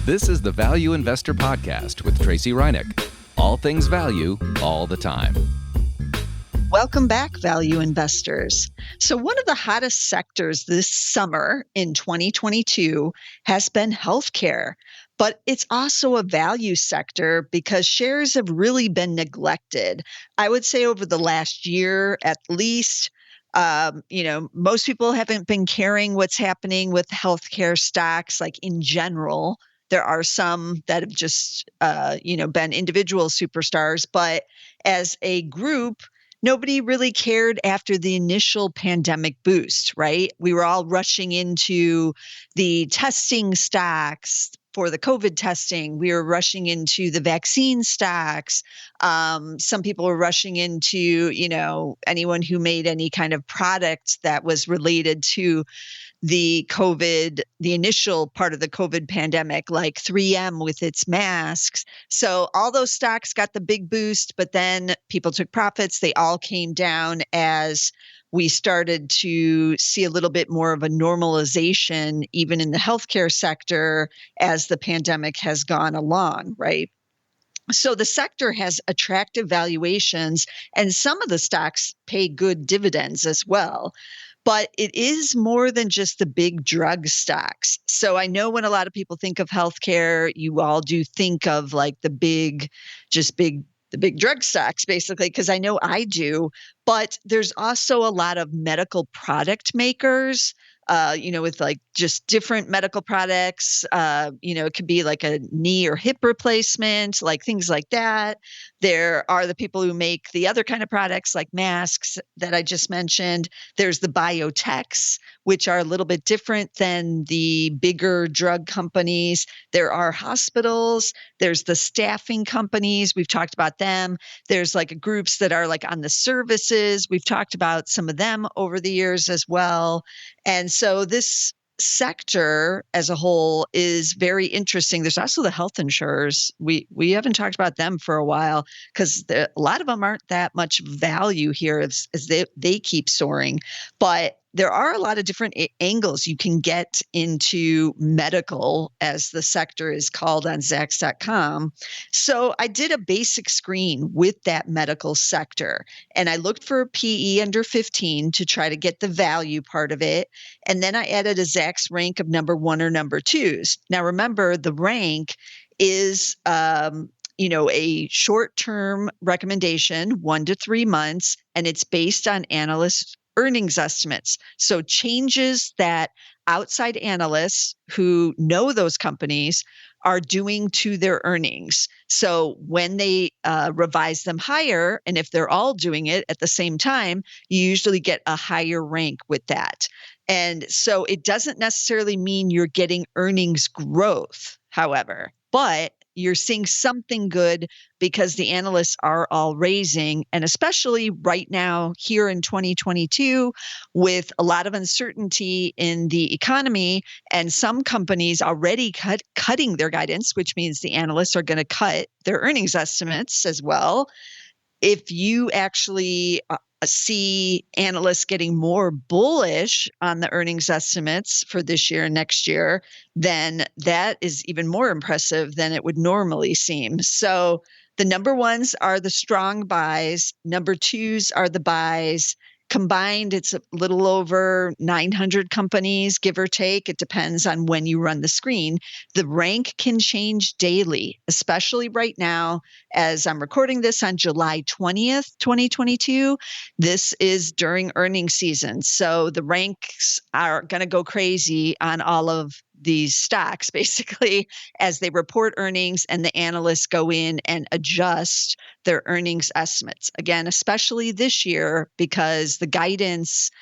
This is the Value Investor Podcast with Tracey Reineck. All things value, all the time. Welcome back, value investors. So one of the hottest sectors this summer in 2022 has been healthcare, but it's also a value sector because shares have really been neglected. I would say over the last year at least. Most people haven't been caring what's happening with healthcare stocks, like in general. There are some that have just, been individual superstars, but as a group, nobody really cared after the initial pandemic boost, right? We were all rushing into the testing stocks for the COVID testing. We were rushing into the vaccine stocks. Some people were rushing into, anyone who made any kind of product that was related to the initial part of the COVID pandemic, like 3M with its masks. So all those stocks got the big boost, but then people took profits. They all came down as we started to see a little bit more of a normalization, even in the healthcare sector, as the pandemic has gone along, right? So the sector has attractive valuations, and some of the stocks pay good dividends as well. But it is more than just the big drug stocks. So I know when a lot of people think of healthcare, you all do think of like the big drug stocks, basically, because I know I do. But there's also a lot of medical product makers, with like just different medical products. It could be like a knee or hip replacement, like things like that. There are the people who make the other kind of products like masks that I just mentioned. There's the biotechs, which are a little bit different than the bigger drug companies. There are hospitals. There's the staffing companies. We've talked about them. There's like groups that are like on the services. We've talked about some of them over the years as well. And so this sector as a whole is very interesting. There's also the health insurers. We haven't talked about them for a while because a lot of them aren't that much value here as they keep soaring. But there are a lot of different angles you can get into medical, as the sector is called on Zacks.com. So I did a basic screen with that medical sector, and I looked for a PE under 15 to try to get the value part of it. And then I added a Zacks rank of number 1 or number 2s. Now, remember, the rank is a short-term recommendation, 1 to 3 months, and it's based on analysts' earnings estimates. So changes that outside analysts who know those companies are doing to their earnings. So when they revise them higher, and if they're all doing it at the same time, you usually get a higher rank with that. And so it doesn't necessarily mean you're getting earnings growth, however, but you're seeing something good because the analysts are all raising. And especially right now here in 2022, with a lot of uncertainty in the economy and some companies already cutting their guidance, which means the analysts are going to cut their earnings estimates as well. If you actually see analysts getting more bullish on the earnings estimates for this year and next year, then that is even more impressive than it would normally seem. So the number 1s are the strong buys. Number 2s are the buys. Combined, it's a little over 900 companies, give or take. It depends on when you run the screen. The rank can change daily, especially right now as I'm recording this on July 20th, 2022. This is during earnings season. So the ranks are going to go crazy on all of these stocks, basically, as they report earnings and the analysts go in and adjust their earnings estimates. Again, especially this year, because the guidance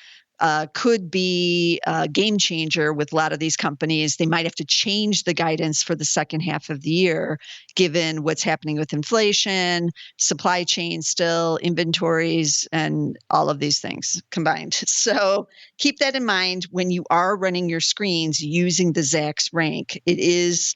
could be a game changer with a lot of these companies. They might have to change the guidance for the second half of the year, given what's happening with inflation, supply chain still, inventories, and all of these things combined. So keep that in mind when you are running your screens using the Zacks rank. It is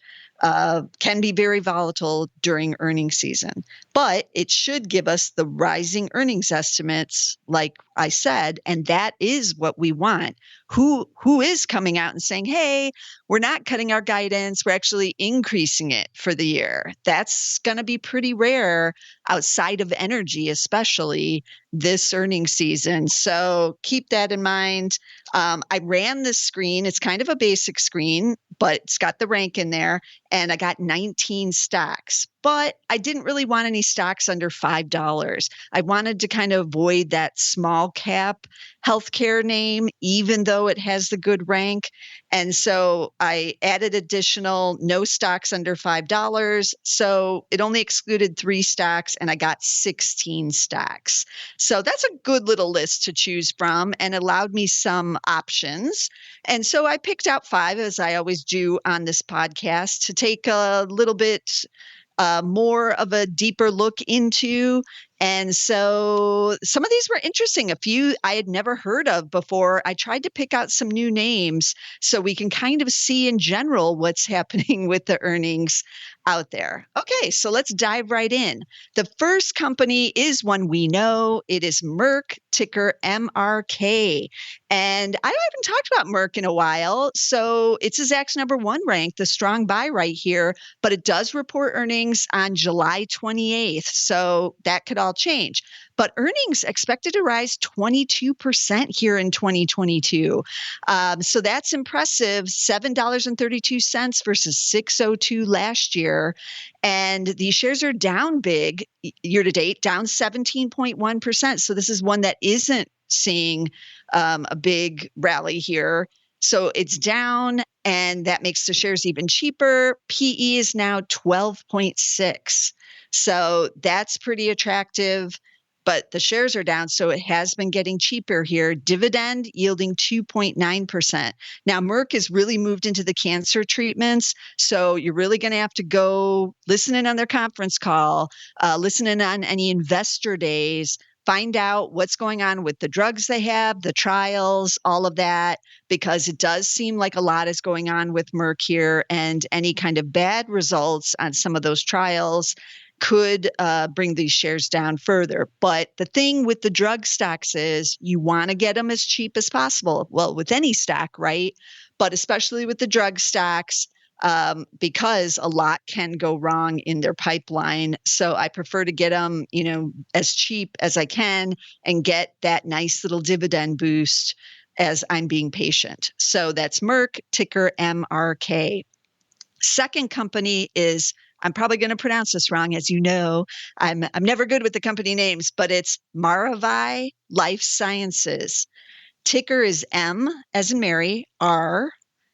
can be very volatile during earnings season, but it should give us the rising earnings estimates like I said, and that is what we want. Who is coming out and saying, hey, we're not cutting our guidance, we're actually increasing it for the year? That's going to be pretty rare outside of energy, especially this earnings season. So keep that in mind. I ran this screen. It's kind of a basic screen, but it's got the rank in there, and I got 19 stocks. But I didn't really want any stocks under $5. I wanted to kind of avoid that small cap healthcare name, even though it has the good rank. And so I added additional no stocks under $5. So it only excluded 3 stocks, and I got 16 stocks. So that's a good little list to choose from and allowed me some options. And so I picked out 5, as I always do on this podcast, to take a little bit more of a deeper look into. And so some of these were interesting. A few I had never heard of before. I tried to pick out some new names so we can kind of see in general what's happening with the earnings out there. Okay, so let's dive right in. The first company is one we know. It is Merck, ticker MRK. And I haven't talked about Merck in a while, so it's a Zacks number 1 rank, the strong buy right here, but it does report earnings on July 28th, so that could all change. But earnings expected to rise 22% here in 2022. So that's impressive, $7.32 versus $6.02 last year. And these shares are down big year to date, down 17.1%. So this is one that isn't seeing a big rally here. So it's down, and that makes the shares even cheaper. PE is now 12.6. So that's pretty attractive, but the shares are down, so it has been getting cheaper here. Dividend yielding 2.9%. Now, Merck has really moved into the cancer treatments, so you're really going to have to go listen in on their conference call, listen in on any investor days, find out what's going on with the drugs they have, the trials, all of that, because it does seem like a lot is going on with Merck here, and any kind of bad results on some of those trials could bring these shares down further. But the thing with the drug stocks is you want to get them as cheap as possible. Well, with any stock, right? But especially with the drug stocks, because a lot can go wrong in their pipeline. So I prefer to get them, as cheap as I can and get that nice little dividend boost as I'm being patient. So that's Merck, ticker MRK. Second company is, I'm probably going to pronounce this wrong, as you know. I'm never good with the company names, but it's MRVI Life Sciences. Ticker is M as in Mary, R,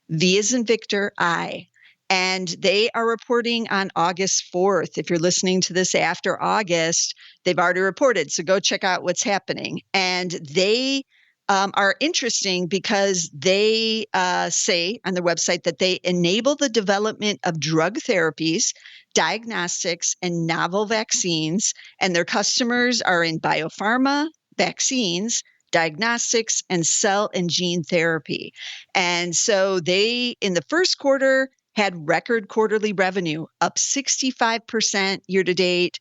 V as in Victor, I. And they are reporting on August 4th. If you're listening to this after August, they've already reported. So go check out what's happening. And they are interesting because they say on their website that they enable the development of drug therapies, diagnostics, and novel vaccines. And their customers are in biopharma, vaccines, diagnostics, and cell and gene therapy. And so they, in the first quarter, had record quarterly revenue, up 65% year to date.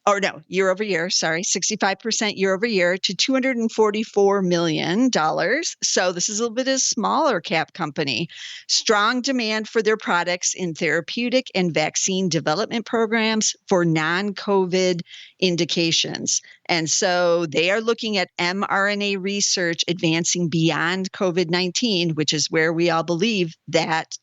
Or no, year over year, 65% year over year to $244 million. So this is a little bit of a smaller cap company. Strong demand for their products in therapeutic and vaccine development programs for non-COVID indications. And so they are looking at mRNA research advancing beyond COVID-19, which is where we all believe that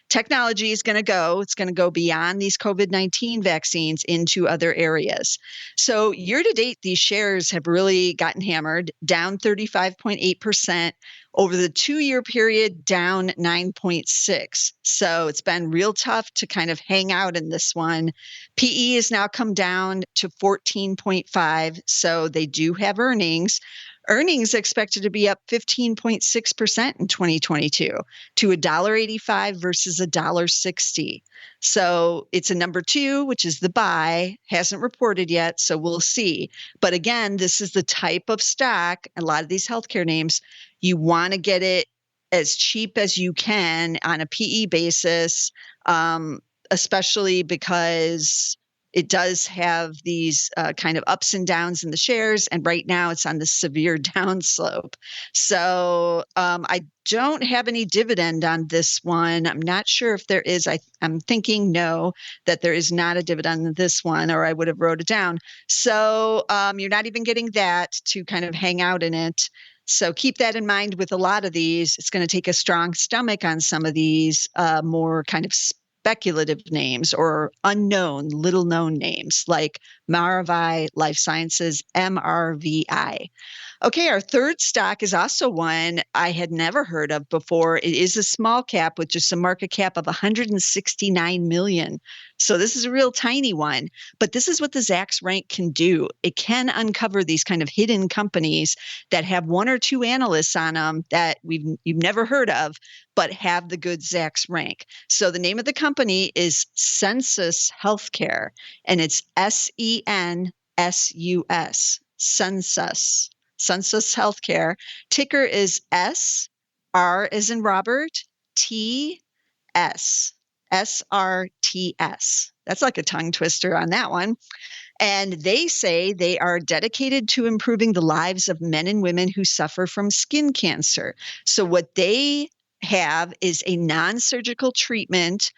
technology is going to go. It's going to go beyond these COVID-19 vaccines into other areas. So year to date, these shares have really gotten hammered, down 35.8%. Over the 2-year period, down 9.6. So it's been real tough to kind of hang out in this one. PE has now come down to 14.5. So they do have earnings. Earnings expected to be up 15.6% in 2022 to $1.85 versus $1.60. So it's a number 2, which is the buy, hasn't reported yet, so we'll see. But again, this is the type of stock, a lot of these healthcare names, you want to get it as cheap as you can on a PE basis, especially because it does have these kind of ups and downs in the shares. And right now it's on the severe downslope. So I don't have any dividend on this one. I'm not sure if there is. I'm thinking no, that there is not a dividend on this one, or I would have wrote it down. So you're not even getting that to kind of hang out in it. So keep that in mind with a lot of these. It's going to take a strong stomach on some of these more kind of speculative names or unknown, little known names like MRVI Life Sciences, MRVI. Okay, our third stock is also one I had never heard of before. It is a small cap with just a market cap of 169 million. So this is a real tiny one, but this is what the Zacks rank can do. It can uncover these kind of hidden companies that have one or two analysts on them that you've never heard of, but have the good Zacks rank. So the name of the company is Census Healthcare, and it's SENSUS, Census. Census Healthcare. Ticker is S, R as in Robert, T, S, SRTS. That's like a tongue twister on that one. And they say they are dedicated to improving the lives of men and women who suffer from skin cancer. So what they have is a non-surgical treatment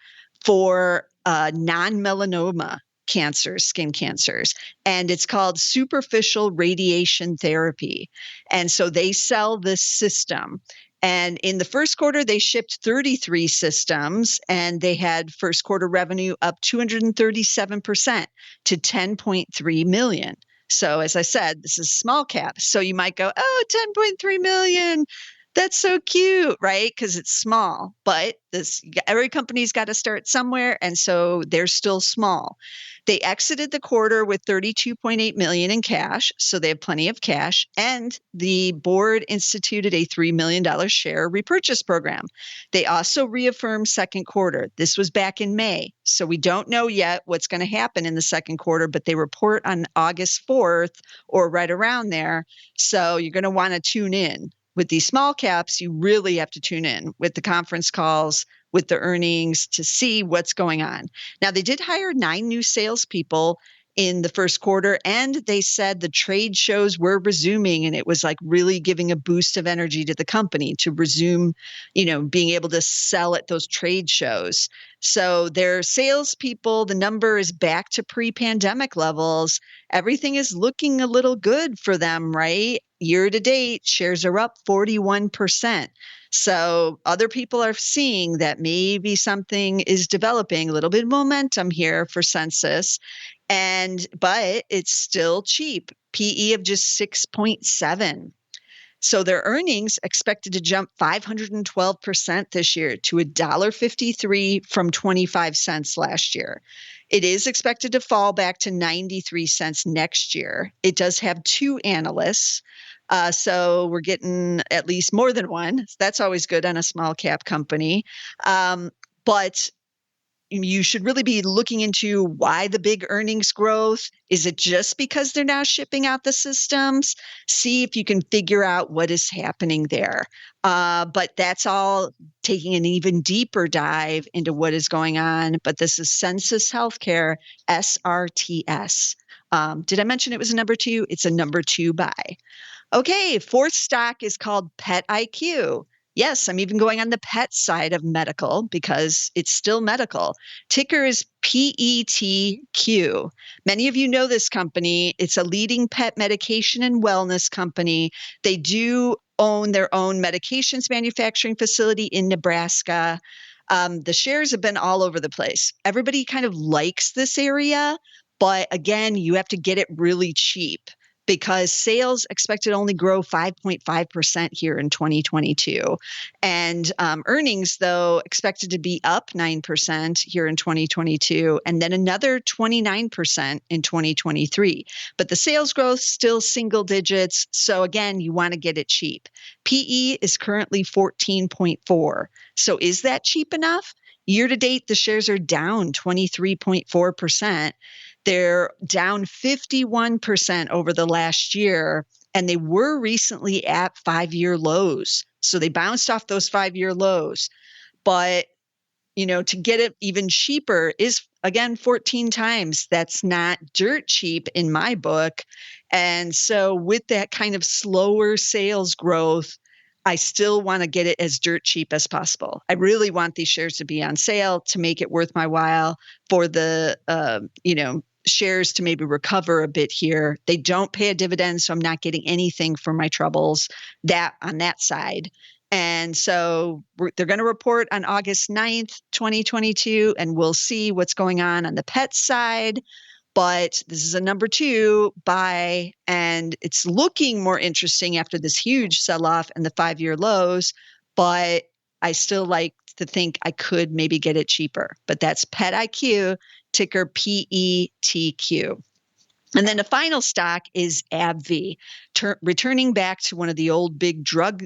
for non-melanoma cancers, skin cancers, and it's called superficial radiation therapy. And so they sell this system. And in the first quarter, they shipped 33 systems, and they had first quarter revenue up 237% to 10.3 million. So as I said, this is small cap. So you might go, oh, 10.3 million. That's so cute, right? Because it's small, but every company's got to start somewhere, and so they're still small. They exited the quarter with 32.8 million in cash, so they have plenty of cash, and the board instituted a $3 million share repurchase program. They also reaffirmed second quarter. This was back in May, so we don't know yet what's going to happen in the second quarter, but they report on August 4th or right around there, so you're going to want to tune in. With these small caps, you really have to tune in with the conference calls, with the earnings to see what's going on. Now, they did hire 9 new salespeople in the first quarter, and they said the trade shows were resuming, and it was like really giving a boost of energy to the company to resume, being able to sell at those trade shows. So their salespeople, the number is back to pre-pandemic levels. Everything is looking a little good for them, right? Year to date, shares are up 41%. So other people are seeing that maybe something is developing, a little bit of momentum here for Census, but it's still cheap. PE of just 6.7. So their earnings expected to jump 512% this year to $1.53 from 25 cents last year. It is expected to fall back to 93 cents next year. It does have 2 analysts. So we're getting at least more than one. That's always good on a small cap company. But you should really be looking into why the big earnings growth. Is it just because they're now shipping out the systems? See if you can figure out what is happening there. But that's all taking an even deeper dive into what is going on. But this is Census Healthcare, SRTS. Did I mention it was a number 2? It's a number 2 buy. Okay, fourth stock is called PETIQ. Yes, I'm even going on the pet side of medical because it's still medical. Ticker is PETQ. Many of you know this company. It's a leading pet medication and wellness company. They do own their own medications manufacturing facility in Nebraska. The shares have been all over the place. Everybody kind of likes this area, but again, you have to get it really cheap, because sales expected only grow 5.5% here in 2022. And earnings, though, expected to be up 9% here in 2022, and then another 29% in 2023. But the sales growth still single digits. So again, you want to get it cheap. PE is currently 14.4. So is that cheap enough? Year to date, the shares are down 23.4%. They're down 51% over the last year, and they were recently at 5-year lows. So they bounced off those 5-year lows. But, to get it even cheaper is again, 14 times. That's not dirt cheap in my book. And so with that kind of slower sales growth, I still want to get it as dirt cheap as possible. I really want these shares to be on sale to make it worth my while for the, shares to maybe recover a bit here. They don't pay a dividend, so I'm not getting anything for my troubles on that side. And so they're going to report on August 9th, 2022, and we'll see what's going on the pet side. But this is a number 2 buy, and it's looking more interesting after this huge sell-off and the 5-year lows. But I still like to think I could maybe get it cheaper. But that's PETIQ, ticker PETQ. And then the final stock is ABBV, returning back to one of the old big drug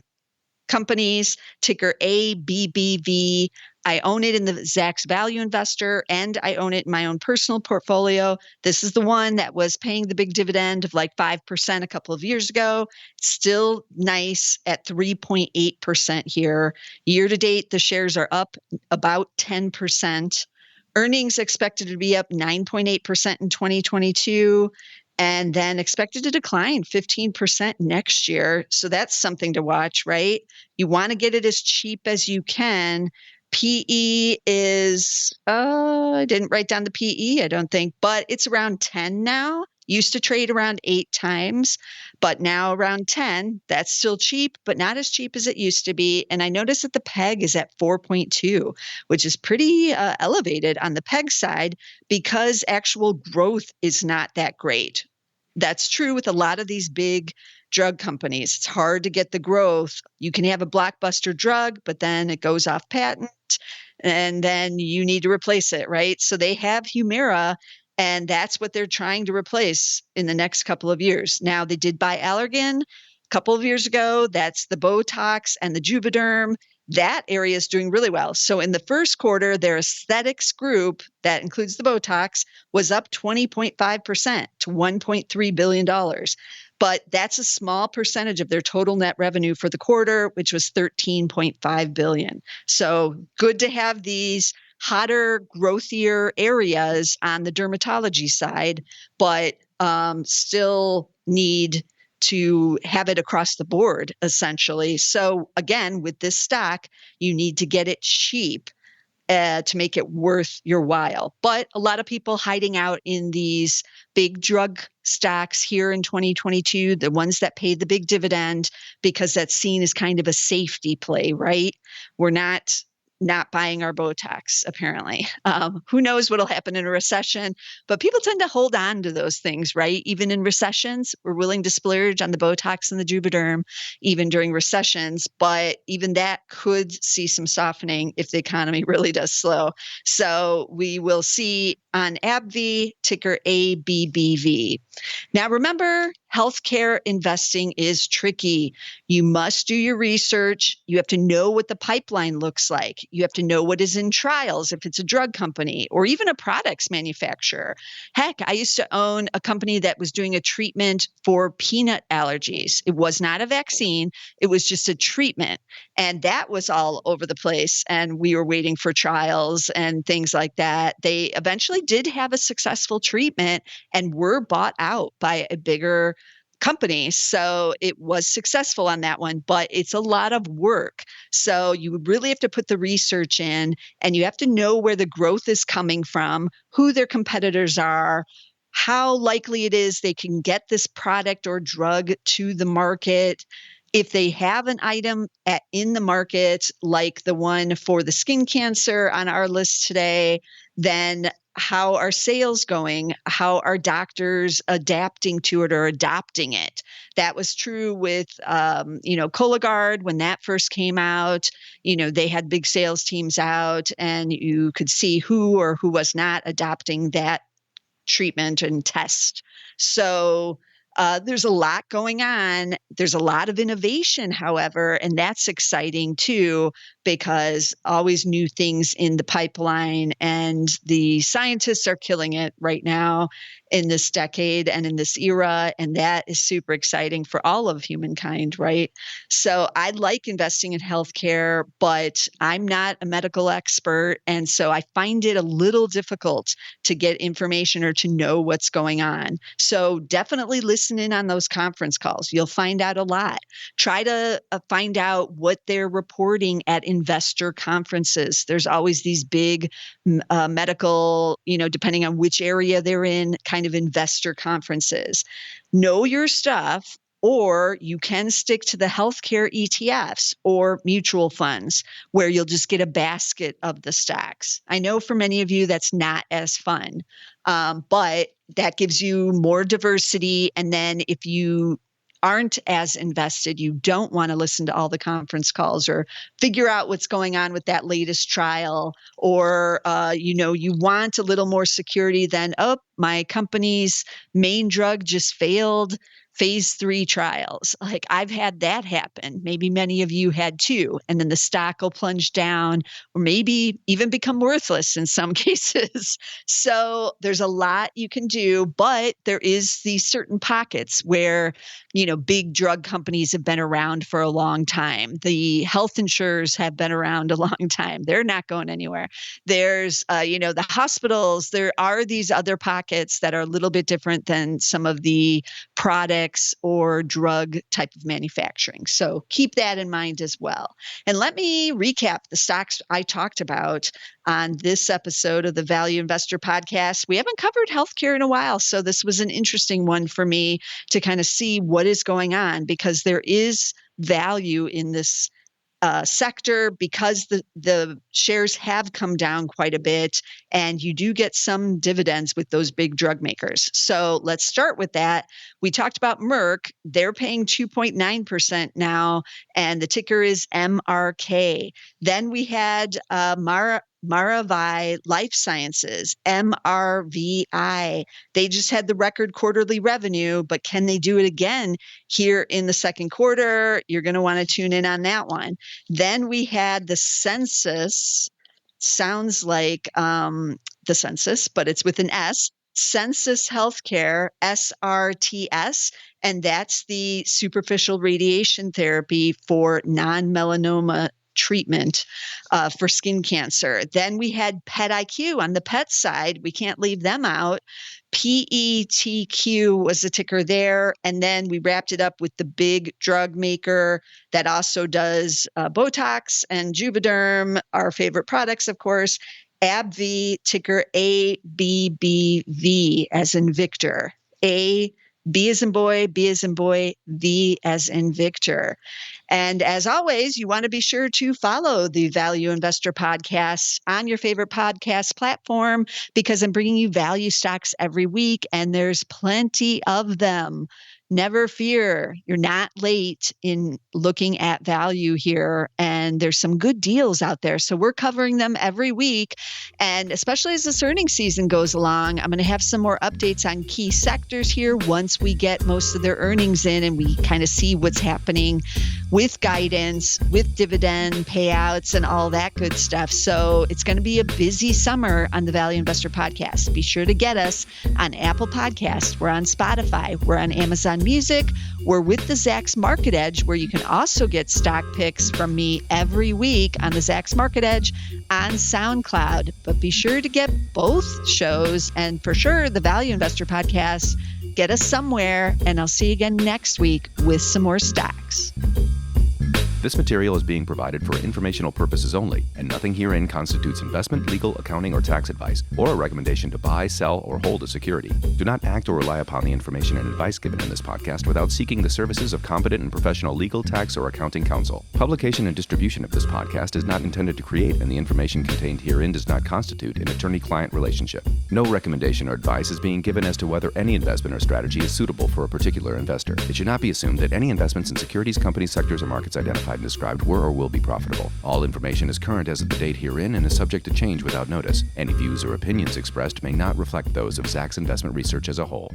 companies, ticker ABBV. I own it in the Zacks Value Investor, and I own it in my own personal portfolio. This is the one that was paying the big dividend of like 5% a couple of years ago. Still nice at 3.8% here. Year to date, the shares are up about 10%. Earnings expected to be up 9.8% in 2022. And then expected to decline 15% next year. So that's something to watch, right? You want to get it as cheap as you can. PE is, I didn't write down the PE, I don't think, but it's around 10 now. Used to trade around 8 times, but now around 10. That's still cheap, but not as cheap as it used to be. And I noticed that the PEG is at 4.2, which is pretty elevated on the PEG side because actual growth is not that great. That's true with a lot of these big drug companies. It's hard to get the growth. You can have a blockbuster drug, but then it goes off patent and then you need to replace it, right? So they have Humira, and that's what they're trying to replace in the next couple of years. Now, they did buy Allergan a couple of years ago. That's the Botox and the Juvederm. That area is doing really well. So in the first quarter, their aesthetics group, that includes the Botox, was up 20.5% to $1.3 billion. But that's a small percentage of their total net revenue for the quarter, which was $13.5 billion. So good to have these hotter, growthier areas on the dermatology side, but still need to have it across the board, essentially. So again, with this stock, you need to get it cheap to make it worth your while. But a lot of people hiding out in these big drug stocks here in 2022, the ones that pay the big dividend, because that's seen as kind of a safety play, right? We're not buying our Botox, apparently. Who knows what'll happen in a recession, but people tend to hold on to those things, right? Even in recessions, we're willing to splurge on the Botox and the Juvederm, even during recessions, but even that could see some softening if the economy really does slow. So we will see on ABBV, ticker ABBV. Now, remember, healthcare investing is tricky. You must do your research. You have to know what the pipeline looks like. You have to know what is in trials if it's a drug company or even a products manufacturer. Heck, I used to own a company that was doing a treatment for peanut allergies. It was not a vaccine. It was just a treatment. And that was all over the place. And we were waiting for trials and things like that. They eventually did have a successful treatment and were bought out by a bigger company. So it was successful on that one, but it's a lot of work. So you really have to put the research in, and you have to know where the growth is coming from, who their competitors are, how likely it is they can get this product or drug to the market. If they have an item in the market, like the one for the skin cancer on our list today, then how are sales going? How are doctors adapting to it or adopting it? That was true with, Cologuard when that first came out. They had big sales teams out, and you could see who or who was not adopting that treatment and test. So There's a lot going on. There's a lot of innovation, however, and that's exciting too, because always new things in the pipeline, and the scientists are killing it right now in this decade and in this era. And that is super exciting for all of humankind, right? So I like investing in healthcare, but I'm not a medical expert. And so I find it a little difficult to get information or to know what's going on. So definitely listen in on those conference calls. You'll find out a lot. Try to find out what they're reporting at investor conferences. There's always these big medical, depending on which area they're in, kind of investor conferences. Know your stuff. Or you can stick to the healthcare ETFs or mutual funds where you'll just get a basket of the stocks. I know for many of you that's not as fun, but that gives you more diversity. And then if you aren't as invested, you don't want to listen to all the conference calls or figure out what's going on with that latest trial, or, you want a little more security than, my company's main drug just failed phase 3 trials. Like I've had that happen. Maybe many of you had too. And then the stock will plunge down or maybe even become worthless in some cases. So there's a lot you can do, but there is these certain pockets where, big drug companies have been around for a long time. The health insurers have been around a long time. They're not going anywhere. There's, the hospitals. There are these other pockets that are a little bit different than some of the products or drug type of manufacturing. So keep that in mind as well. And let me recap the stocks I talked about on this episode of the Value Investor Podcast. We haven't covered healthcare in a while, so this was an interesting one for me to kind of see what is going on, because there is value in this sector, because the shares have come down quite a bit, and you do get some dividends with those big drug makers. So let's start with that. We talked about Merck. They're paying 2.9% now, and the ticker is MRK. Then we had MRVI Life Sciences, MRVI. They just had the record quarterly revenue, but can they do it again here in the second quarter? You're going to want to tune in on that one. Then we had the Census. Sounds like the census, but it's with an S. Census Healthcare, SRTS, and that's the superficial radiation therapy for non-melanoma treatment for skin cancer. Then we had PETQ on the pet side. We can't leave them out. PETQ was the ticker there. And then we wrapped it up with the big drug maker that also does Botox and Juvederm, our favorite products, of course. ABBV, ticker ABBV, as in Victor. A, B as in boy, B as in boy, V as in Victor. And as always, you want to be sure to follow the Value Investor Podcast on your favorite podcast platform, because I'm bringing you value stocks every week, and there's plenty of them. Never fear, you're not late in looking at value here, and there's some good deals out there. So we're covering them every week, and especially as this earnings season goes along, I'm going to have some more updates on key sectors here once we get most of their earnings in and we kind of see what's happening with guidance, with dividend payouts, and all that good stuff. So it's going to be a busy summer on the Value Investor Podcast. Be sure to get us on Apple Podcasts. We're on Spotify. We're on Amazon Music. We're with the Zacks Market Edge, where you can also get stock picks from me every week on the Zacks Market Edge on SoundCloud. But be sure to get both shows, and for sure the Value Investor Podcast. Get us somewhere, and I'll see you again next week with some more stocks. This material is being provided for informational purposes only, and nothing herein constitutes investment, legal, accounting, or tax advice, or a recommendation to buy, sell, or hold a security. Do not act or rely upon the information and advice given in this podcast without seeking the services of competent and professional legal, tax, or accounting counsel. Publication and distribution of this podcast is not intended to create, and the information contained herein does not constitute an attorney-client relationship. No recommendation or advice is being given as to whether any investment or strategy is suitable for a particular investor. It should not be assumed that any investments in securities, companies, sectors, or markets identified and described were or will be profitable. All information is current as of the date herein and is subject to change without notice. Any views or opinions expressed may not reflect those of Zacks Investment Research as a whole.